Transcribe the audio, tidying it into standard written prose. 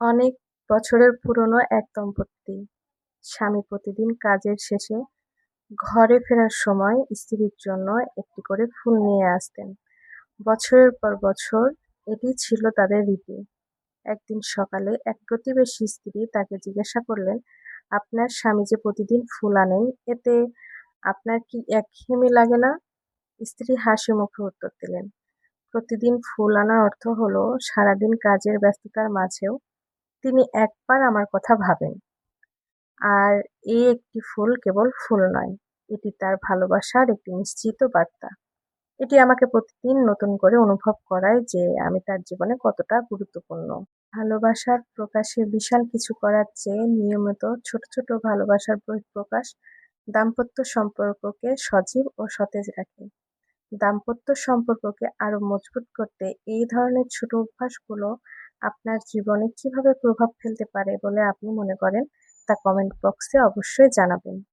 অনেক বছরের পুরনো এক দম্পতি। স্বামী প্রতিদিন কাজের শেষে ঘরে ফেরার সময় স্ত্রীর জন্য একটি করে ফুল নিয়ে আসতেন। বছরের পর বছর এটি ছিল তাদের রীতি। একদিন সকালে এক প্রতিবেশী স্ত্রী তাকে জিজ্ঞাসা করলেন, আপনার স্বামী যে প্রতিদিন ফুল আনেন, এতে আপনার কি একঘেয়েমি লাগে না? স্ত্রী হাসি মুখে উত্তর দিলেন, প্রতিদিন ফুল আনার অর্থ হলো সারাদিন কাজের ব্যস্ততার মাঝেও তিনি একবার আমার কথা ভাবেন। আর এই একটি ফুল কেবল ফুল নয়, এটি তার ভালোবাসার একটি নিশ্চিত বার্তা। এটি আমাকে প্রতিদিন নতুন করে অনুভব করায় যে আমি তার জীবনে কতটা গুরুত্বপূর্ণ। ভালোবাসার প্রকাশে বিশাল কিছু করার চেয়ে নিয়মিত ছোট ছোট ভালোবাসার বহিঃপ্রকাশ দাম্পত্য সম্পর্ককে সজীব ও সতেজ রাখে। দাম্পত্য সম্পর্ককে আরো মজবুত করতে এই ধরনের ছোট অভ্যাসগুলো আপনার জীবনে কিভাবে প্রভাব ফেলতে পারে বলে আপনি মনে করেন, তা কমেন্ট বক্সে অবশ্যই জানাবেন।